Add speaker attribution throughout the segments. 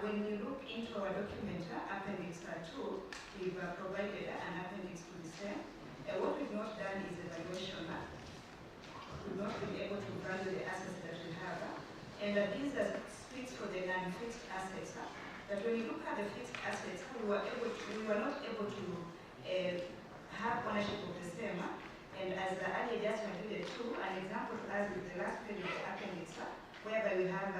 Speaker 1: when you look into our document, Appendix 2, we've provided an appendix to the same. What we've not done is evaluation. We've not been able to value the assets that we have. And this speaks for the non-fixed assets. That when you look at the fixed assets, we were not able to have ownership of the same. And as the earlier just alluded to, an example to us is the last page of the appendix, whereby we have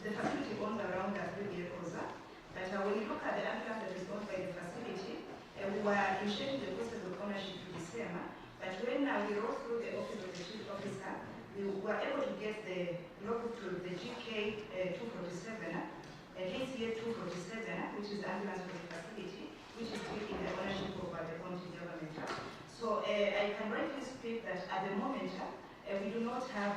Speaker 1: the facility owns around 3 vehicles. But when you look at the ambulance that is owned by the facility, we were initiating the process of ownership to the same. But when we wrote through the office of the chief officer, we were able to get the logbook to the GK 247, KCA 247, which is the ambulance for the facility, which is still in the ownership of the county government. So I can rightly speak that at the moment, we do not have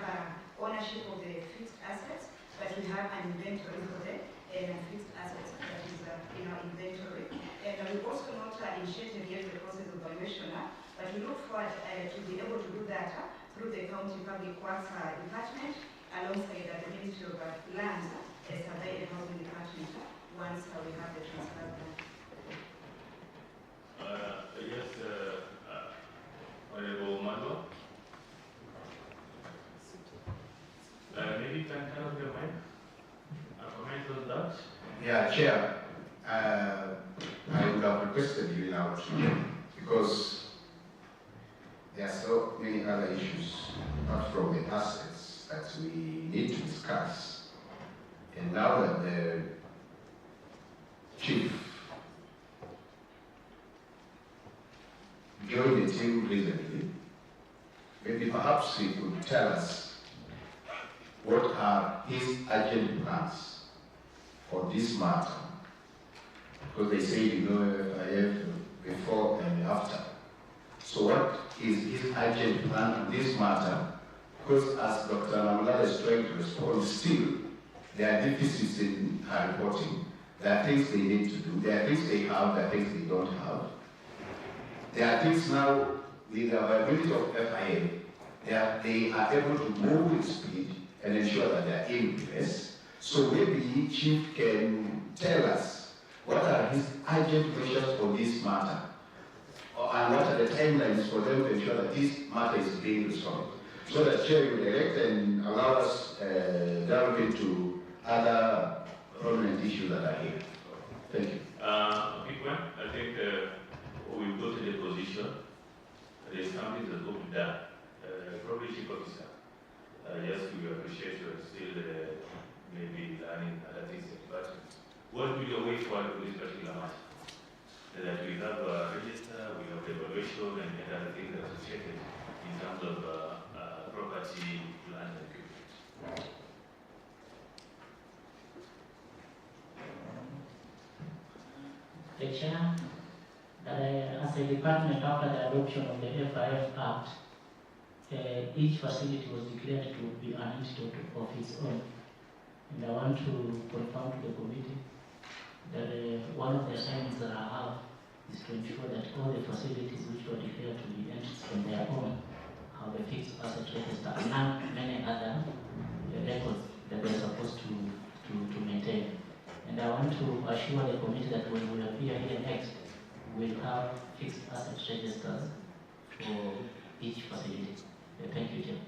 Speaker 1: ownership of the fixed assets, but we have an inventory for the fixed assets that is in our inventory. And we've also not initiated yet the process of valuation, but we look forward to be able to do that through the County Public Works Department, alongside the Ministry of Lands, Survey and Housing Department, once we have the transfer done.
Speaker 2: Yes, Honorable Mando. Maybe you can turn off your mic. Comment on that?
Speaker 3: Yeah, Chair. I would have requested you now because there are so many other issues apart from the assets that we need to discuss. And now that the chief joined the team recently, maybe perhaps he could tell us what are his urgent plans for this matter. Because they say you know FIF before and after. So what is his urgent plan on this matter? Because as Dr. Namala is trying to respond, still there are deficits in her reporting. There are things they need to do. There are things they have, there are things they don't have. There are things now with the availability of FIA, they are able to move with speed and ensure that they are in place. So maybe Chief can tell us what are his urgent measures for this matter, and what are the timelines for them to ensure that this matter is being resolved. So that Chair will direct and allow us delve into other prominent issues that are here. Thank you.
Speaker 2: Big one, I think we've got to the position. There's something that's going to be done. Probably Chief Officer. Yes, we appreciate you still maybe learning other things, but what will your way forward for this particular matter? That we have a register, we have evaluation, and other things that are associated in terms of property, land, and equipment.
Speaker 4: The Chair, as a department after the adoption of the FIF Act, each facility was declared to be an institute of its own. And I want to confirm to the committee that one of the assignments that I have is to ensure that all the facilities which were declared to be entities on their own have a fixed asset register and many other records that they're supposed to maintain. And I want to assure the committee that when we appear here next, we'll have fixed asset registers for each facility. Thank you, Chair.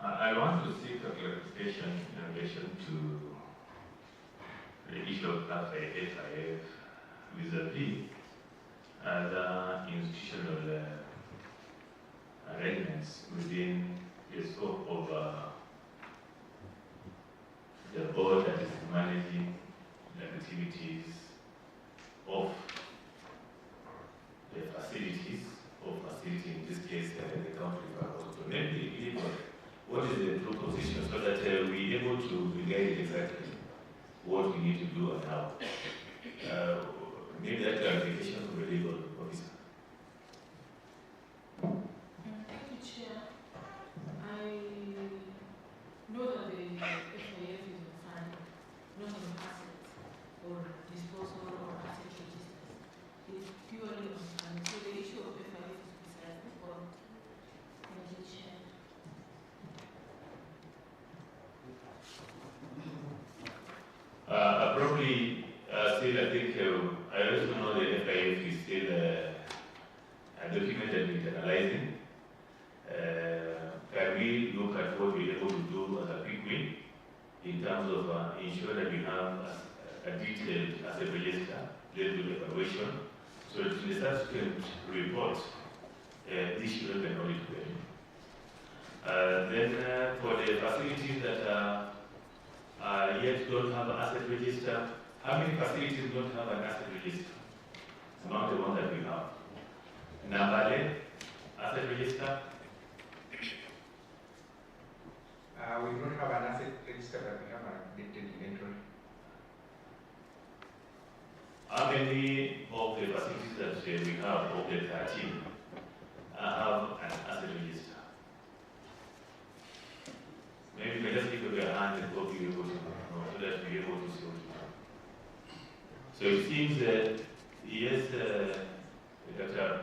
Speaker 2: I want to seek a clarification in relation to the issue of FIF vis-a-vis other institutional arrangements within the scope of the board that is managing the activities of the facilities, in this case the country. So maybe what is the proposition so that we're able to guide exactly what we need to do and how. Maybe that clarification from the legal officer.
Speaker 5: Thank you, Chair. I know that the FIF is a fund, not an asset or disposal or asset registers. It's purely on fund. So the issue of FIF is beside the board. Thank you, Chair.
Speaker 2: in terms of ensure that we have a detailed asset register, led with evaluation, so that in the subsequent report, this should have been audit ready. Then for the facilities that yet don't have an asset register, how many facilities don't have an asset register among the ones that we have? Nambale, asset register?
Speaker 6: We don't have an asset register, but we have a detailed inventory.
Speaker 2: How many of the facilities that we have, of the 13, have an asset register? Maybe we just give away a hand and hope you're able to know, so that we're able to see what you have. So it seems that, yes, Dr.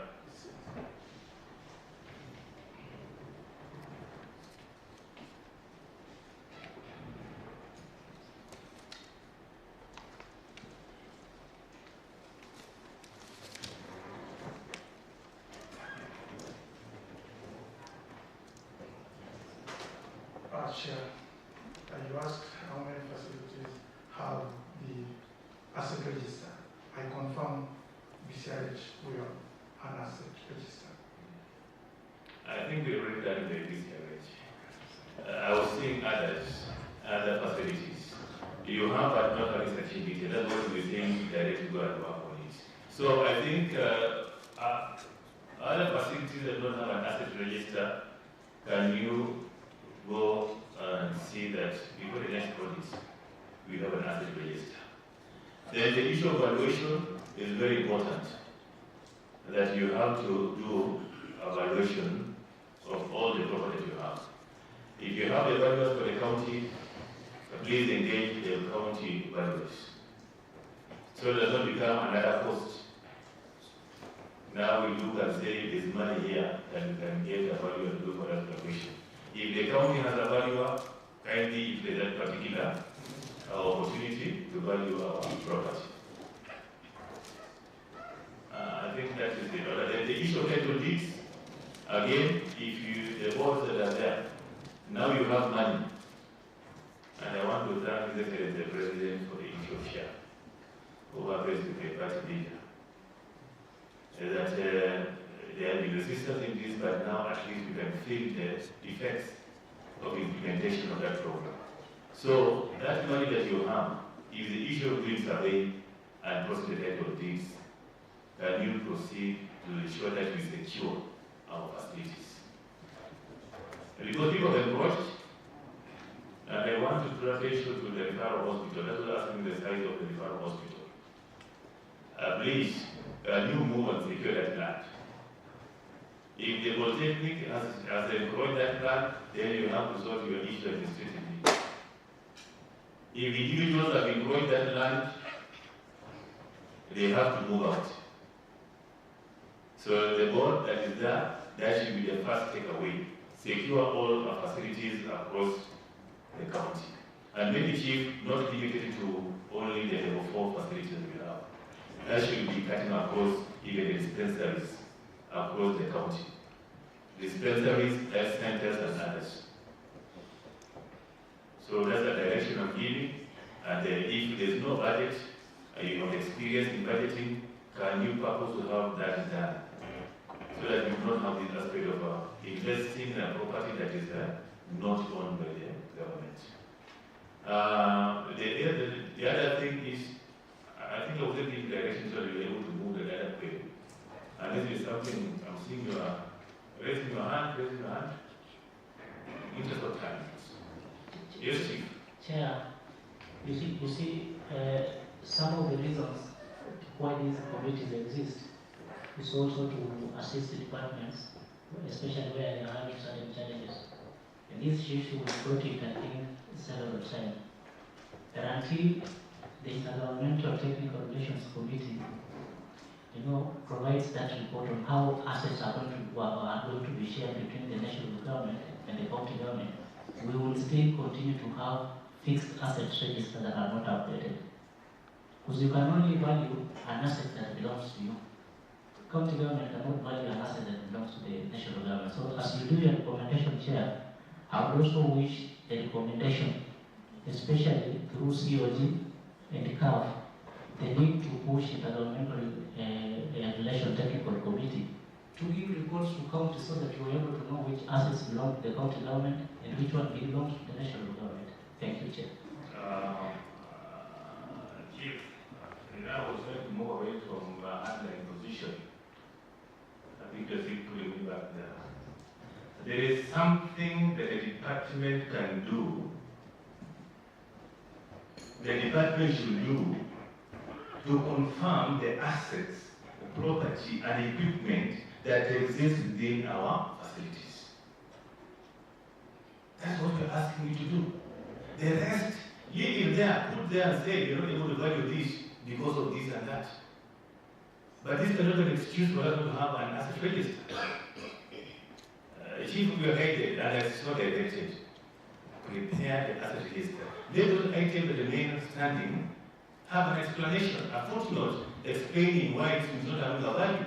Speaker 7: Chair, you asked how many facilities have the asset register. I confirm BCRH will have an asset register.
Speaker 2: I think we already done the BCRH. I was seeing other facilities. You have but not having such a detail. That's what we're saying directly go and work on it. So I think other facilities that don't have an asset register, can you go and see that before the next audit, we have an asset register. Then the issue of valuation is very important, that you have to do a valuation of all the property you have. If you have the valuers for the county, please engage the county valuers, so it does not become another cost. Now we look and say there's money here, and we can get a valuer to do for that valuation. If the county has a valuer, kindly, if there's that particular opportunity to value our property. I think that is it. Then the issue of title deeds, again, the boards that are there, now you have money. And I want to thank the President for the issue of share, who are based with the party leader. That there have been resistance in this, but now at least we can feel the effects of implementation of that program. So that money that you have, if the issue of doing survey and process the title deeds, can you proceed to ensure that we secure our facilities? Because people have approached, and I want to draw attention to the referral hospital. That's what asking the size of the referral hospital. Please, you move and secure that land. If the polytechnic has employed that land, then you have to solve your issue administratively. If individuals have employed that land, they have to move out. So the board that is there, that should be the first takeaway. Secure all our facilities across the county. And make the chief not limited to only the level 4 facilities we have. That should be cutting across even the dispensaries across the county. Dispensaries, health centers, and others. So that's the direction I'm giving. And if there's no budget, you have experience in budgeting, can you purpose to have that done? So that you don't have this aspect of investing in a property that is not owned by the government. The other thing is, I think I was in the direction so that you're able to move the data query. And this is something I'm seeing you are raising your hand. Interest of time. Yes, Chief.
Speaker 4: Chair, you see, some of the reasons why these committees exist is also to assist the departments, especially where they are having certain challenges. And this issue was brought in, I think, several times. And until the Intergovernmental Technical Relations Committee, provides that report on how assets are going to be shared between the national government and the county government, we will still continue to have fixed asset registers that are not updated. Because you can only value an asset that belongs to you. The county government cannot value an asset that belongs to the national government. So as you do your recommendation, Chair, I would also wish the recommendation especially through COG and CAF, the need to push intergovernmental relation technical committee to give reports to county so that you are able to know which assets belong to the county government and which one belongs to the national government. Thank you, Chair.
Speaker 2: Chief, I was going to move away from handling position. I think you're still putting me back there. There is something that a department can do, the department should do to confirm the assets, the property and equipment that exists within our facilities. That's what you're asking me to do. The rest, leave it there, put there and say you're not able to value this because of this and that. But this is not an excuse for us to have an asset register. Chief, we are guided, and it's not directed. Prepare the asset register. Let those items that remain standing have an explanation, a footnote explaining why it is not having a value.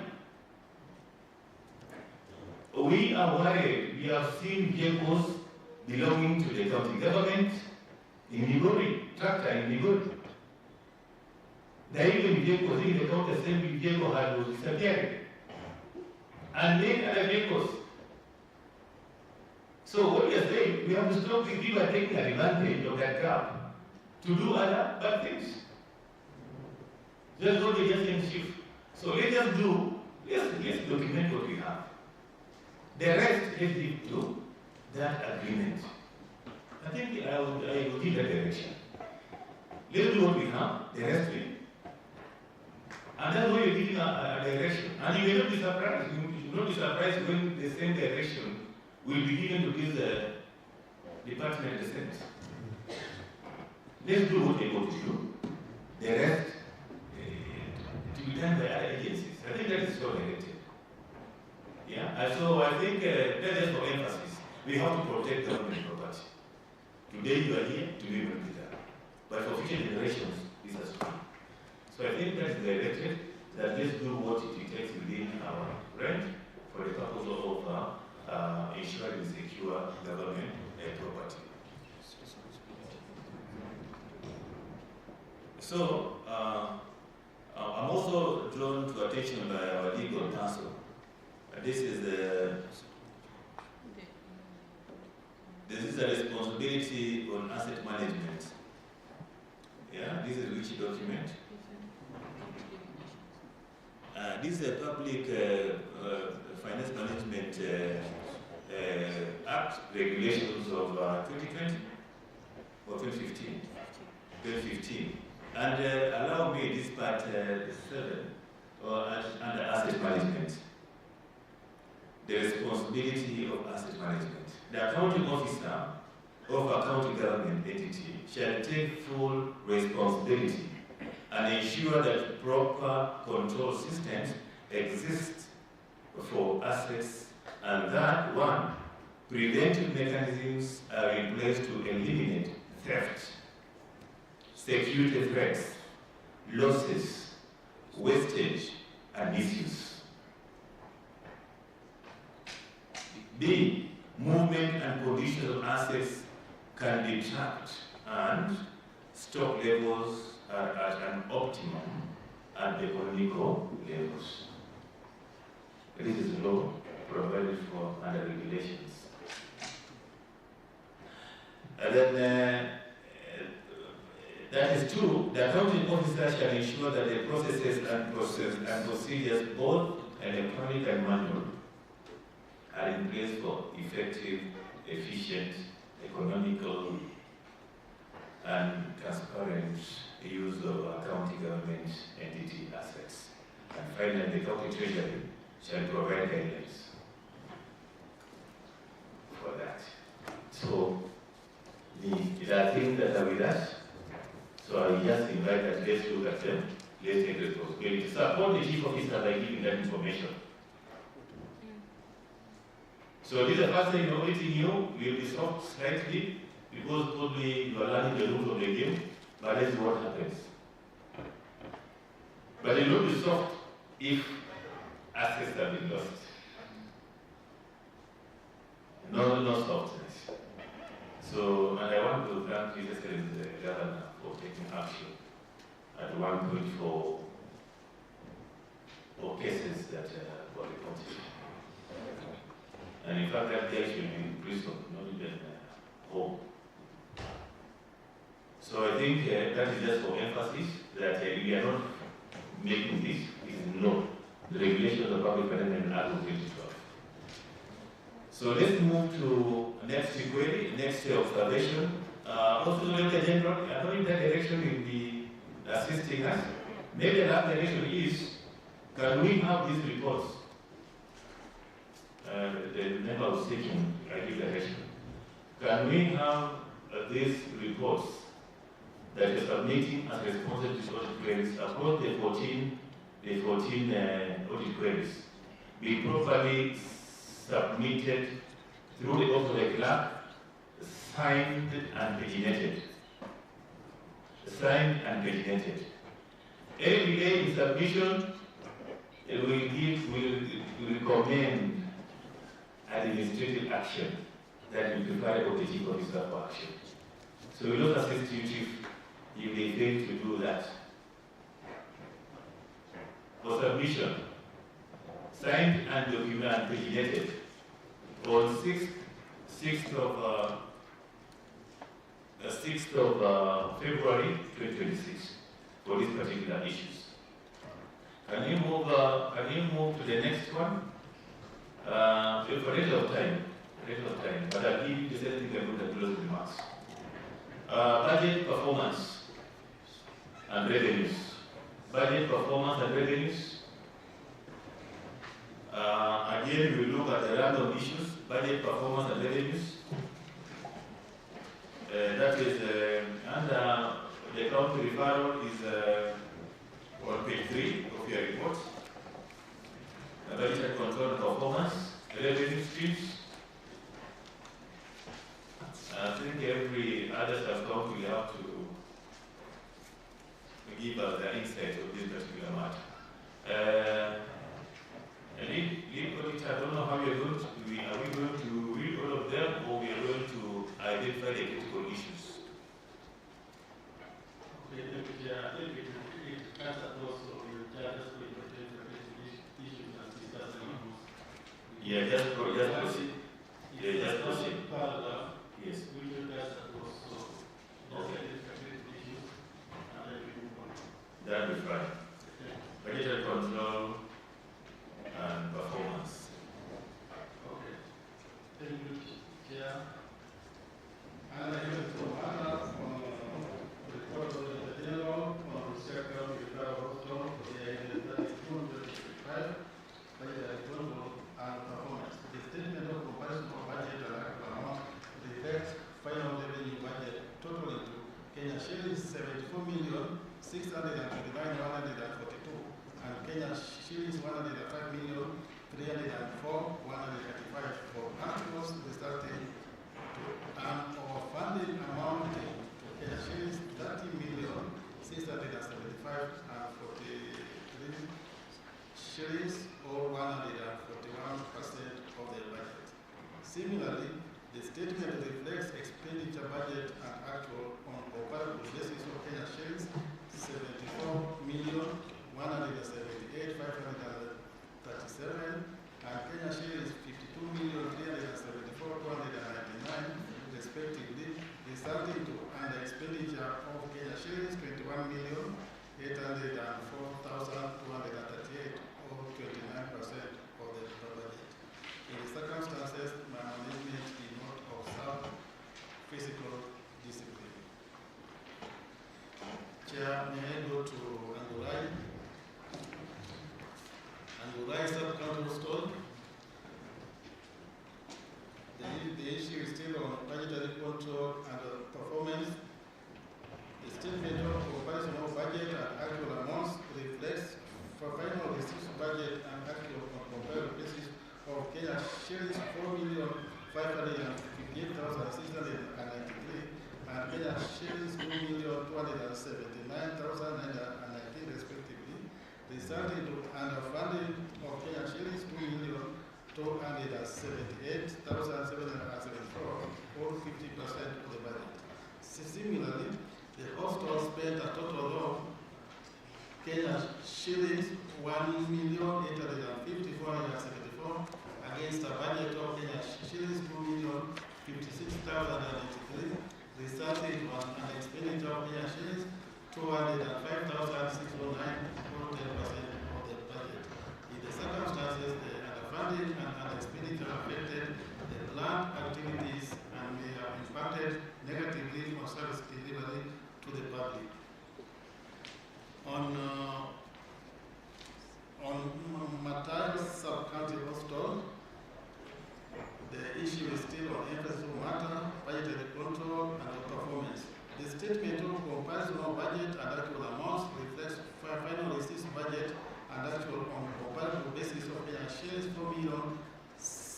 Speaker 2: We are worried. We have seen vehicles belonging to the county government in Migori, tractor in Migori. There are even vehicles in the county assembly vehicle had was disappearing. And many other vehicles. So what we are saying, we have to stop these people taking advantage of that gap to do other bad things. Just what we just in shift. So let us do, let's document what we have. The rest, let's leave to that agreement. I think I will give that direction. Let's do what we have, the rest will. And that's why you're giving a direction. And you may not be surprised. You should not be surprised when the same direction will be given to this department at the Senate. Let's do what they want to do. The rest to be done by other agencies. I think that is so directed. Yeah, and so I think that is for emphasis. We have to protect government property. Today you are here, today you will be there. But for future generations, this has to be. So I think that's directed that let's do what it takes within our range for the purpose of ensuring secure government property. So I'm also drawn to attention by our legal counsel. This is a responsibility on asset management. Yeah, this is which document? This is a public finance management act regulations of 2020 or 2015. 2015. And allow me this part 7 under asset management. The responsibility of asset management. The accounting officer of a county government entity shall take full responsibility and ensure that proper control systems exist for assets and that, 1, preventive mechanisms are in place to eliminate theft, security threats, losses, wastage, and misuse. B, movement and condition of assets can be tracked and stock levels are at an optimum and economical levels. This is law provided for under regulations. And then that is true. The accounting officer shall ensure that the processes and procedures, both electronic and manual, are in place for effective, efficient, economical, and transparent use of county government entity assets. And finally, the county treasury shall provide guidelines for that. So, there are things that are with us. So I just invite that let's look at them, let's take responsibility. Support the chief officer by giving that information. So this is the first time everything new will be soft slightly because probably you are learning the rules of the game, but let's see what happens. But it will be soft if assets have been lost. No softness. So, and I want to thank His Excellency the Governor for taking action at one point for cases that were reported. And in fact, that guy should be in prison, not even home. So I think that is just for emphasis that we are not making this. This is not the regulation of the Public Finance Act of 2012. So let's move to next query, next observation. Also, Director General, I know in that direction will be assisting us. Maybe that direction is, can we have these reports? The member was taking ideal direction. Can we have these reports that is submitting as responses to audit queries across the 14 audit queries be properly submitted through the office of the clerk, signed and paginated. Signed and paginated. Any delay in submission will recommend administrative action that will prepare of the chief officer for action. So we will not assist you if they fail to do that. For submission, signed and documented and paginated on 6th of February 2026 for these particular issues. Can you move to the next one? For a little time, but I'll give you the same thing about the closing remarks. Budget performance and revenues. Budget performance and revenues. Again, we look at the random issues, budget performance and revenues. That is under the county referral is on page 3 of your report. Budget control and performance, revenue streams. I think every others have come, we have to give us the insight of this particular matter. Lead auditor, I don't know how we are going to are we going to read all of them or we are going to identify the critical issues?
Speaker 8: Okay, I think it cuts across your charges for issues and discuss them.
Speaker 2: Yeah, just proceed. Yeah, just proceed. Yes.
Speaker 8: We will cuts across
Speaker 2: Okay.
Speaker 8: issues and then we move on.
Speaker 2: That will be fine. Budgetary control and performance.
Speaker 8: Okay. Thank you, Chair. And I have to honor the report of the General on the sector of the hospital for the year 255 budget control and performance. The statement of comparison of budget and actual amount reflects final revenue budget totaling to Kenya shillings 74,629,142 and Kenya shillings 105,304,135 for articles resulting to an overfunding amounting to Kenya shillings 30,675,043 shillings or 141% of the budget. Similarly, the statement reflects expenditure budget and actual on comparable basis of Kenya shillings 74,178,537 and Kenya shillings 52,374,299 respectively, resulting to an expenditure of Kenya shillings 21,804,238 or 29% of the budget. In the circumstances, my management did not observe physical discipline. Chair, may I go to Angurai? Angurai sub-county store. The issue is still on budgetary control and performance. The statement of comparison of budget and actual amounts reflects for final receipts budget and actual on comparable basis of Kenya shillings 4,558,693 and Kenya shillings 2,279,919 respectively, resulting to underfunding of Kenya shillings 2,278,774 or 50%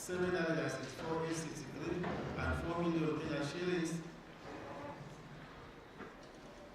Speaker 8: 764,863 and 4 million Kenya shillings,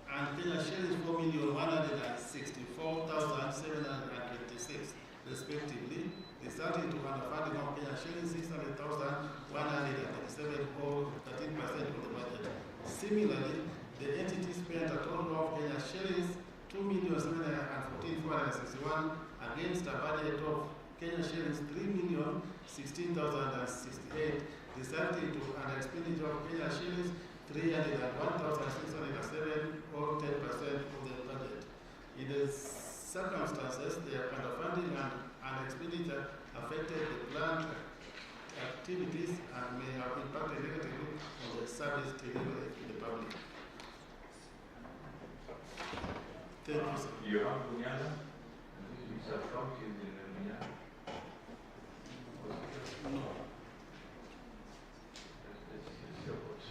Speaker 8: and Kenya shillings 4,164,726 respectively, resulting to underfunding of Kenya shillings 600,137 or 13% of the budget. Similarly, the entity spent a total of Kenya shillings 2,714,461 against a budget of Kenya shillings 3,016,068, resulting to an expenditure of Kenya shillings 301,607 or 10% of the budget. In the circumstances, the underfunding and expenditure affected the planned activities and may have impacted negatively on the service delivery to the public. Thank you, sir.
Speaker 2: You have Bunyala? It's a prompt in Bunyala?
Speaker 8: No.
Speaker 2: That's your vote.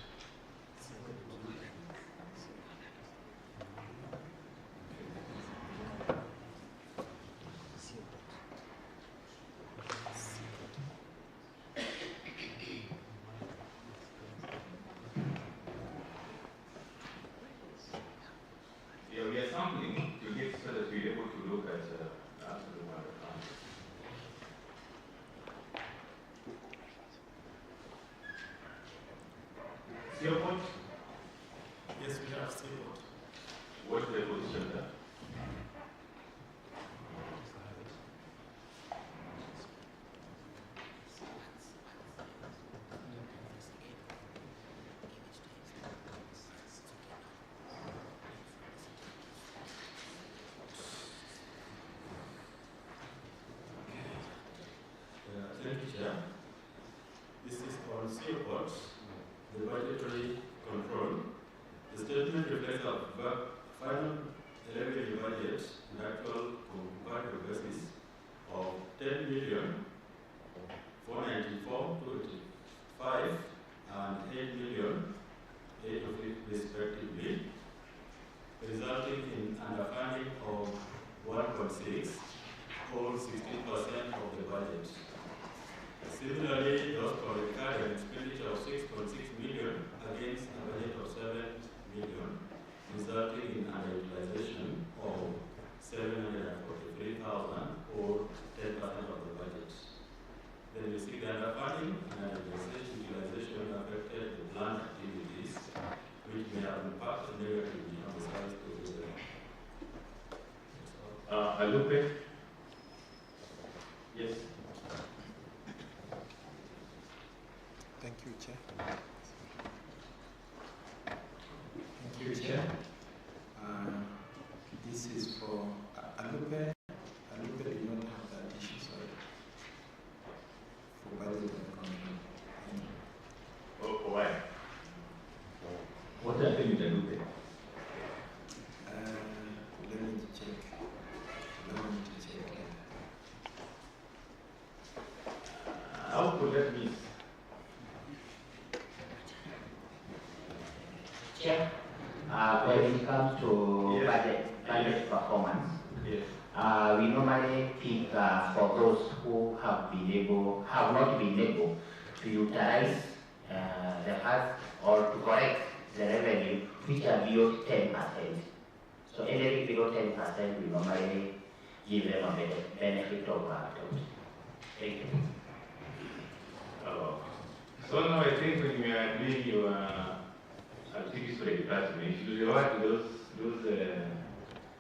Speaker 2: Yeah, we are sampling to get so that we're able to look at absolute market funds. Seaport,
Speaker 8: Yes, we have Seaport.
Speaker 2: what's the position there?
Speaker 9: Thank you, Chair. This is on Seaport, the budgetary control. The statement reflects a final revenue budget and actual comparative basis of 10,494,285 and 8,008,008 respectively, resulting in underfunding of 1.6 or 16% of the budget. Similarly, those for recurring expenditure of 6.6 million against a budget of 7 million, resulting in underutilization of 743,000 or 10% of the budget. Then we see the underfunding and underutilization affected the planned activities, which may have impacted negatively on the service delivery.
Speaker 2: Alupe? Yes.
Speaker 6: Thank you, Chair.
Speaker 10: Thank you, Chair. This is for Alupe. Alupe did not have that issue, sorry. For budget and control.
Speaker 2: Oh, why? What happened with Alupe?
Speaker 10: Let me check.
Speaker 2: How could that be?
Speaker 11: Chair, when it comes to budget performance,
Speaker 2: Yes.
Speaker 11: we normally think for those who have not been able to utilize the funds or to correct the revenue which are below 10%. So anything below 10%, we normally give them a benefit of doubt. Thank you.
Speaker 2: So now I think when you are doing your activities for the department, you should reward those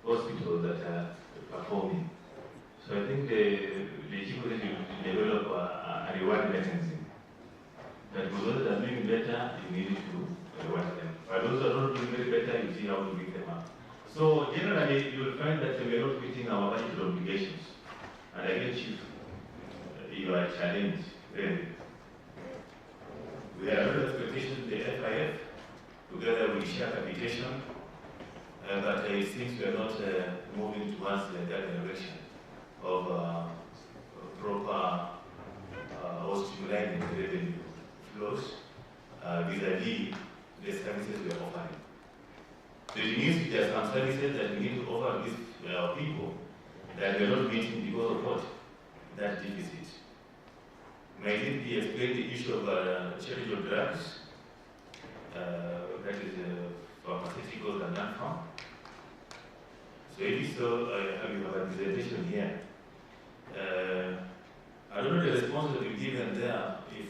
Speaker 2: hospitals that are performing. So I think the chief should develop a reward mechanism. That for those that are doing better, you need to reward them. For those that are not doing very better, you see how to pick them up. So generally, you will find that we are not meeting our budget obligations. And again, Chief, you are challenged, really. We have a expectation of the FIF, together with share capitation, but it seems we are not moving towards that direction of proper or stimulating the revenue flows vis-a-vis the services we are offering. So it means there are some services that we need to offer these people that we are not meeting because of what? That deficit. Might it be explain the issue of shortage of drugs, that is pharmaceuticals and non-farm? So it is so, I have a presentation here. I don't know the response that you given there, if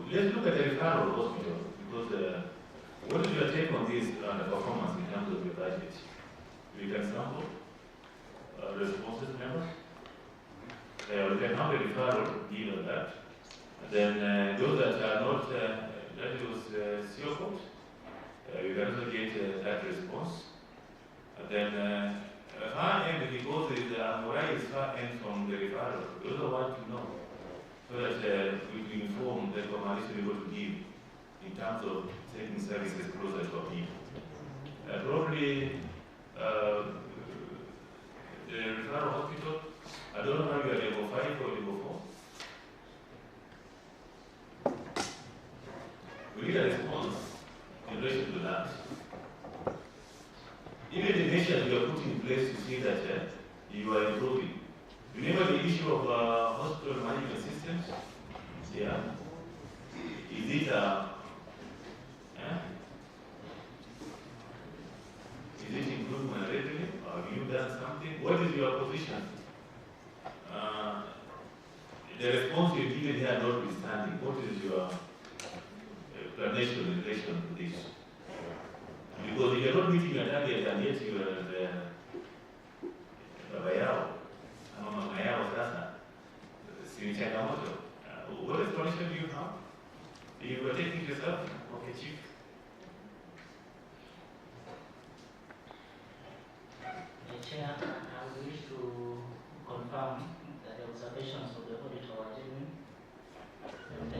Speaker 2: let's look at the referral hospital, because what is your take on this and the performance in terms of your budget? We can sample responses, members. We can have a referral given that. And then those that are not, that was your fault. We can also get that response. And then far end, because Amora is far end from the referral, we also want to know so that we can inform the community we want to give in terms of taking services closer to our people. Probably the referral hospital, I don't know how you are level 5 or level 4. We need a response in relation to that. Even the measures we are putting in place to see that you are improving. Remember the issue of hospital management systems? Yeah. Is it is it improvement readily? Have you done something? What is your position? The response you given here notwithstanding, what is your explanation in relation to this? Because if you are not meeting your target and yet you are the Bayao, Mayao Sasa, Sinichakamoto, what explanation do you have? You are taking yourself? Okay, Chief.
Speaker 4: Chair, I wish to confirm that the observations of the auditor are genuine. And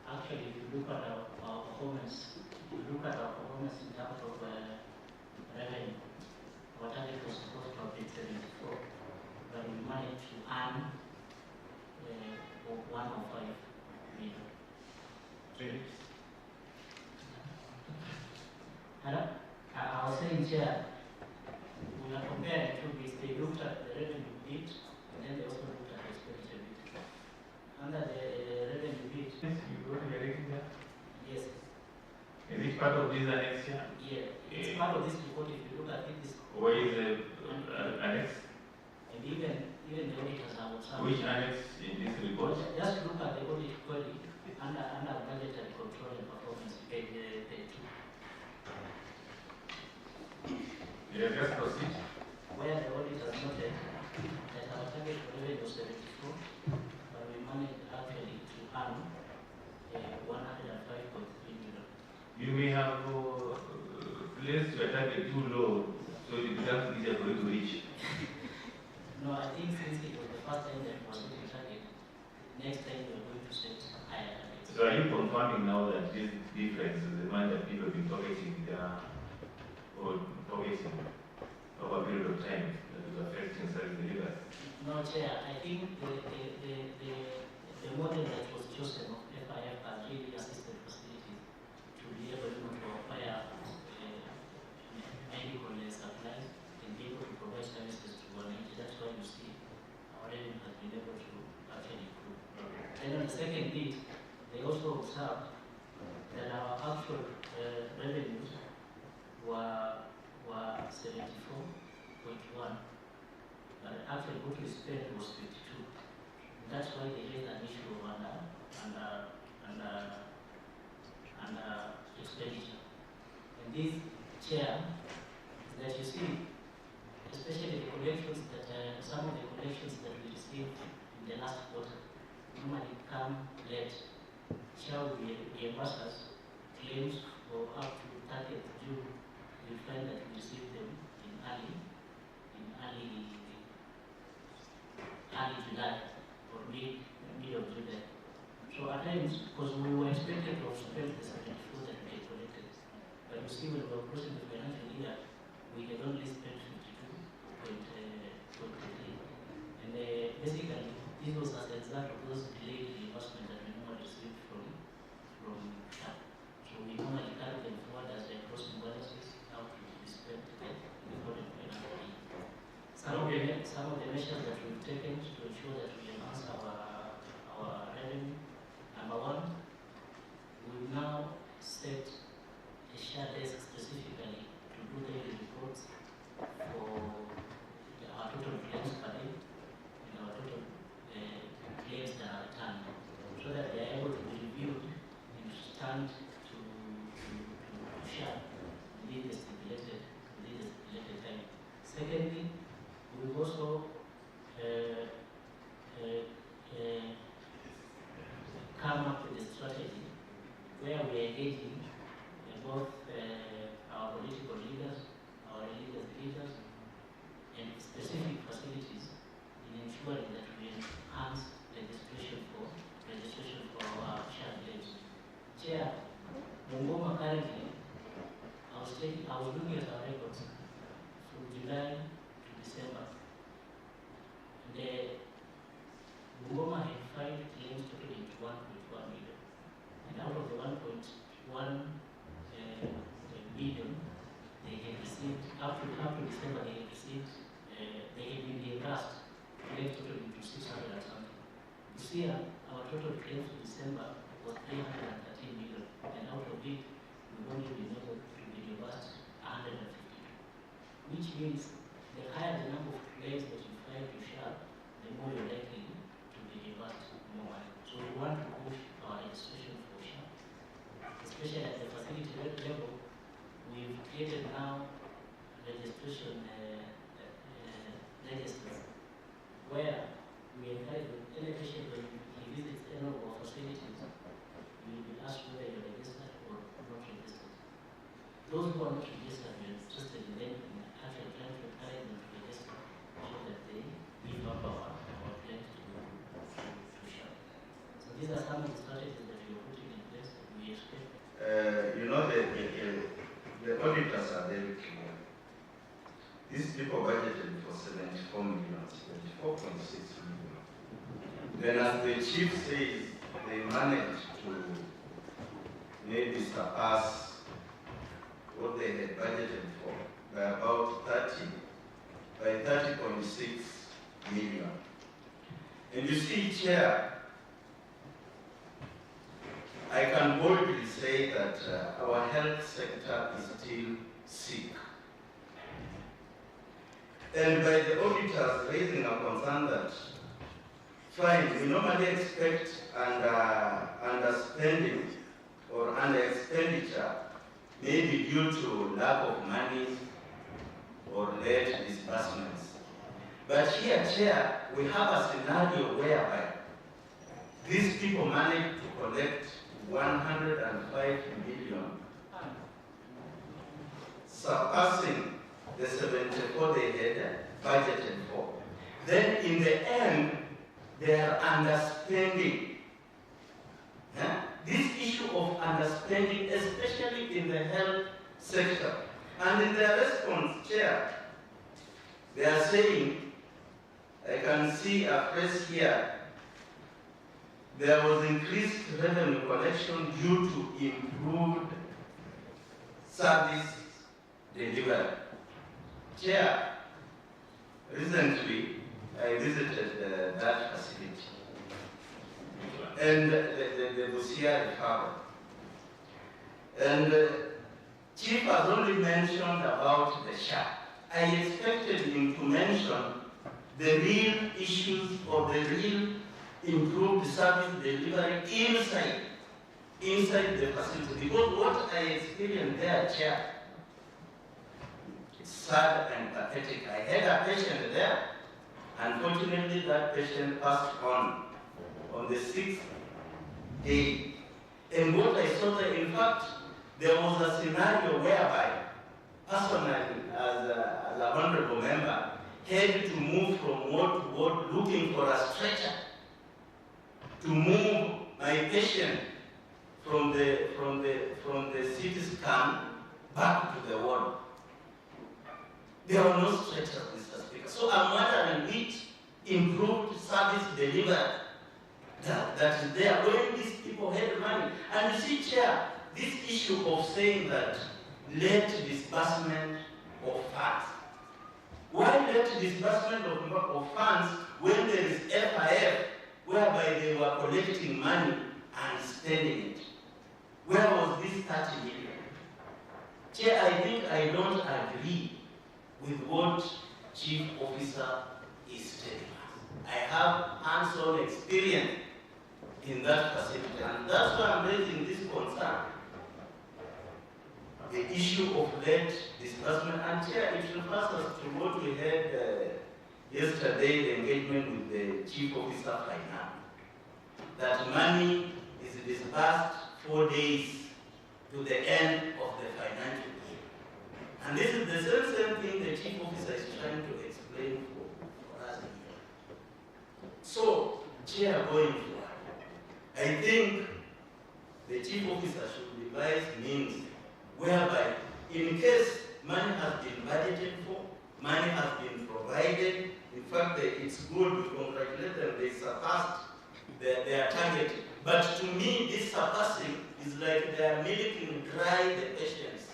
Speaker 4: actually, if you look at our performance, in terms of revenue, our target was supposed to have been 74, but we managed to earn 105 million.
Speaker 2: Really?
Speaker 4: I was saying, Chair, we are comparing two bits. They looked at the revenue bit, and then they also looked at the expenditure bit. Under the revenue bit,
Speaker 2: You go to your rating there?
Speaker 4: yes.
Speaker 2: Is it part of this annex here?
Speaker 4: Yeah, it's part of this report. If you look at it, this
Speaker 2: Where is the annex?
Speaker 4: and even the auditors have observed.
Speaker 2: Which annex in this report?
Speaker 4: Just look at the audit query under budgetary control and performance, page 2.
Speaker 2: Yeah, just proceed.
Speaker 4: Where the auditors noted that our target for revenue was 74, but we managed actually to earn 105.3 million.
Speaker 2: You may have placed your target too low, so it becomes easier for you to reach.
Speaker 4: No, I think since it was the first time that was hitting target, next time we are going to set higher targets.
Speaker 2: So are you confirming now that this difference is the one that people have been targeting or targeting over a period of time that is affecting service delivery?
Speaker 4: No, Chair, I think the model that was chosen of FIF has really assisted facilities to be able to acquire medical supplies and be able to provide services to our needs. That's why you see our revenue has been able to actually improve. And on the second bit, they also observed that our actual revenues were 74.1, but actually what we spent was 52. And that's why they raised an issue of expenditure. And this, Chair, is that you see, especially the collections that some of the collections that we received in the last quarter normally come late. Shall we reimburse us claims for up to 30th June? You find that we received them in early July or mid of July. So at times, because we were expected to have spent the 74 that we had collected, but you see when we were closing the financial year, we had only spent 52.3. And basically, this was as a result of those delayed reimbursement that we normally received from TAP. So we normally carry them forward as closing balances out to be spent in ensuring that we enhance registration for our shared claims. Chair, Bungoma currently, I was looking at our records from July to December. The Bungoma had filed claims totaling 1.1 million. And out of the 1.1 million, they had received, up to December, they had been reimbursed claims totaling to 600 and something. This year, our total claims for December was 313 million, and out of it, we've only been able to be reimbursed 150, which means the higher the number of claims that you file to SHA, the more you're likely to be reimbursed more money. So we want to push our registration for SHA, especially at the facility level. We've created now registration registers where we encourage any patient when he visits any of our facilities, we will be asked whether you're registered or not registered. Those who are not registered, we are interested in them and actually trying to encourage them to register so that they give up our claims to SHA. So these are some of the strategies that we are putting in place that we expect.
Speaker 3: The auditors are very clear. These people budgeted for 74 million, 74.6 million. Then as the chief says, they managed to maybe surpass what they had budgeted for by about 30.6 million. And you see, Chair, I can boldly say that our health sector is still sick. And by the auditors raising a concern that, fine, we normally expect underspending or under expenditure, maybe due to lack of money or late disbursements. But here, Chair, we have a scenario whereby these people managed to collect 105 million, surpassing the 74 they had budgeted for. Then in the end, they are underspending. This issue of underspending, especially in the health sector. And in their response, Chair, they are saying, I can see a phrase here, there was increased revenue collection due to improved service delivery. Chair, recently I visited that facility and the Busia referral. And Chief has only mentioned about the SHA. I expected him to mention the real issues or the real improved service delivery inside the facility. Because what I experienced there, Chair, it's sad and pathetic. I had a patient there. Unfortunately, that patient passed on the 6th day. And what I saw there, in fact, there was a scenario whereby, personally, as a honorable member, had to move from ward to ward looking for a stretcher to move my patient from the CT scan back to the ward. There were no stretchers, Mr. Speaker. So I'm wondering which improved service delivery that is there when these people had money. And you see, Chair, this issue of saying that late disbursement of funds. Why late disbursement of funds when there is FIF, whereby they were collecting money and spending it? Where was this 30 million? Chair, I think I don't agree with what Chief Officer is telling us. I have hands-on experience in that facility, and that's why I'm raising this concern. The issue of late disbursement, and Chair, it refers us to what we had yesterday, the engagement with the Chief Officer Finance, that money is disbursed 4 days to the end of the financial year. And this is the same thing the Chief Officer is trying to explain for us here.
Speaker 12: So, Chair, going forward, I think the chief officer should devise means whereby, in case money has been budgeted for, money has been provided, in fact, it's good to congratulate them, they surpassed their target. But to me, this surpassing is like they are milking dry the patients